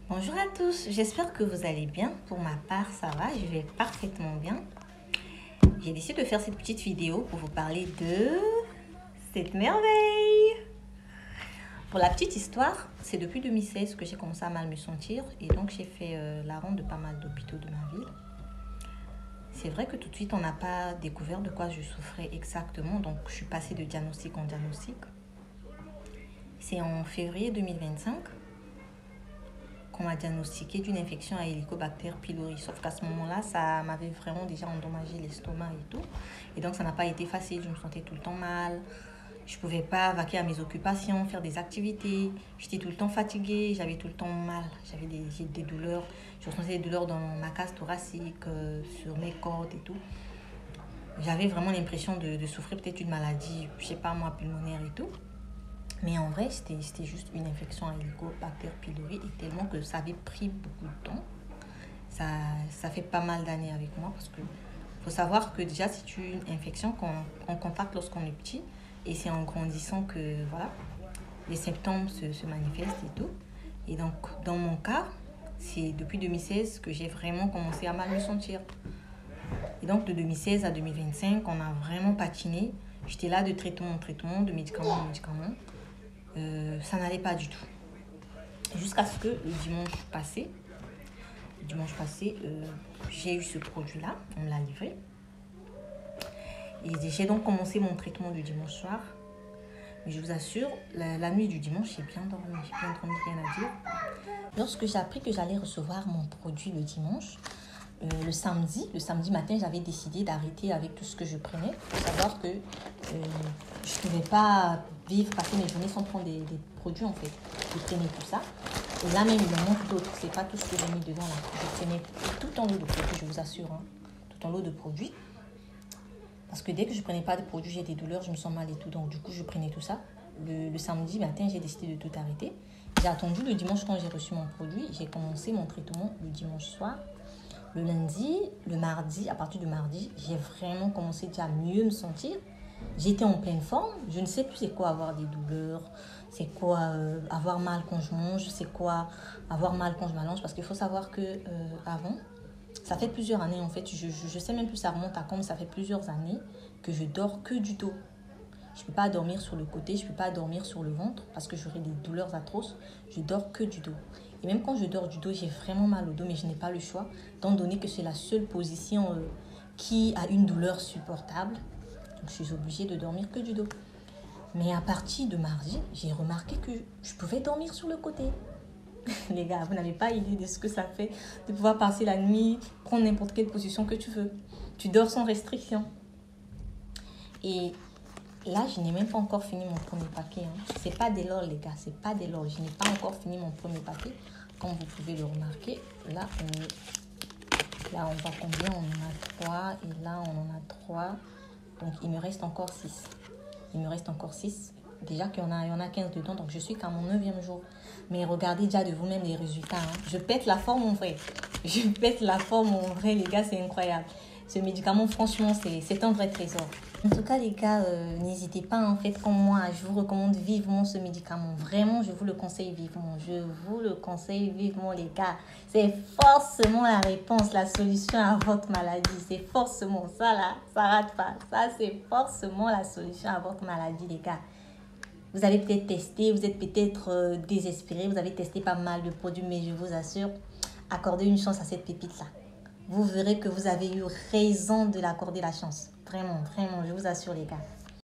Bonjour à tous, j'espère que vous allez bien. Pour ma part, ça va, je vais parfaitement bien. J'ai décidé de faire cette petite vidéo pour vous parler de cette merveille. Pour la petite histoire, c'est depuis 2016 que j'ai commencé à mal me sentir et donc j'ai fait la ronde de pas mal d'hôpitaux de ma ville. C'est vrai que tout de suite, on n'a pas découvert de quoi je souffrais exactement, donc je suis passée de diagnostic en diagnostic. C'est en février 2025 qu'on m'a diagnostiqué d'une infection à Helicobacter pylori. Sauf qu'à ce moment-là, ça m'avait vraiment déjà endommagé l'estomac et tout. Et donc, ça n'a pas été facile. Je me sentais tout le temps mal. Je ne pouvais pas vaquer à mes occupations, faire des activités. J'étais tout le temps fatiguée. J'avais tout le temps mal. J'avais des douleurs. Je ressentais des douleurs dans ma cage thoracique, sur mes côtes et tout. J'avais vraiment l'impression de souffrir peut-être une maladie, je ne sais pas moi, pulmonaire et tout. Mais en vrai, c'était juste une infection à Helicobacter pylori et tellement que ça avait pris beaucoup de temps. Ça fait pas mal d'années avec moi parce que faut savoir que déjà, c'est une infection qu'on contracte lorsqu'on est petit et c'est en grandissant que voilà, les symptômes se manifestent et tout. Et donc, dans mon cas, c'est depuis 2016 que j'ai vraiment commencé à mal me sentir. Et donc, de 2016 à 2025, on a vraiment patiné. J'étais là de traitement en traitement, de médicament en médicament. Ça n'allait pas du tout. Jusqu'à ce que le dimanche passé, j'ai eu ce produit-là, on me l'a livré. Et j'ai donc commencé mon traitement du dimanche soir. Mais je vous assure, la nuit du dimanche, j'ai bien dormi, rien à dire. Lorsque j'ai appris que j'allais recevoir mon produit le dimanche, le samedi matin, j'avais décidé d'arrêter avec tout ce que je prenais. Il faut savoir que je ne pouvais pas passer mes journées sans prendre des produits en fait. Je prenais tout ça. Et là même, il en manque d'autres. C'est pas tout ce que j'ai mis dedans là. Je prenais tout en lot de produits, je vous assure. Hein. Tout en lot de produits. Parce que dès que je prenais pas de produits, j'ai des douleurs, je me sens mal et tout. Donc du coup, je prenais tout ça. Le samedi matin, j'ai décidé de tout arrêter. J'ai attendu le dimanche quand j'ai reçu mon produit. J'ai commencé mon traitement le dimanche soir. Le lundi, le mardi, à partir du mardi, j'ai vraiment commencé déjà à mieux me sentir. J'étais en pleine forme. Je ne sais plus c'est quoi avoir des douleurs, c'est quoi avoir mal quand je mange, c'est quoi avoir mal quand je m'allonge. Parce qu'il faut savoir que avant, ça fait plusieurs années en fait, je sais même plus ça remonte à quand, mais ça fait plusieurs années que je dors que du dos. Je ne peux pas dormir sur le côté, je ne peux pas dormir sur le ventre parce que j'aurai des douleurs atroces. Je dors que du dos. Et même quand je dors du dos, j'ai vraiment mal au dos, mais je n'ai pas le choix, étant donné que c'est la seule position qui a une douleur supportable. Donc je suis obligée de dormir que du dos. Mais à partir de mardi, j'ai remarqué que je pouvais dormir sur le côté. Les gars, vous n'avez pas idée de ce que ça fait de pouvoir passer la nuit, prendre n'importe quelle position que tu veux. Tu dors sans restriction. Et là, je n'ai même pas encore fini mon premier paquet. Hein. C'est pas des lol, les gars. C'est pas des lol. Je n'ai pas encore fini mon premier paquet. Comme vous pouvez le remarquer, là, on voit combien on en a 3. Et là, on en a 3. Donc, il me reste encore 6. Il me reste encore 6. Déjà qu'il y en a 15 dedans. Donc, je suis qu'à mon 9e jour. Mais regardez déjà de vous-même les résultats. Hein. Je pète la forme en vrai. Je pète la forme en vrai, les gars. C'est incroyable. Ce médicament, franchement, c'est un vrai trésor. En tout cas, les gars, n'hésitez pas, en fait, comme moi, je vous recommande vivement ce médicament. Vraiment, je vous le conseille vivement. Je vous le conseille vivement, les gars. C'est forcément la réponse, la solution à votre maladie. C'est forcément ça, là. Ça rate pas. Ça, c'est forcément la solution à votre maladie, les gars. Vous avez peut-être testé, vous êtes peut-être désespéré. Vous avez testé pas mal de produits, mais je vous assure, accordez une chance à cette pépite-là. Vous verrez que vous avez eu raison de l'accorder la chance. Vraiment, vraiment, je vous assure les gars.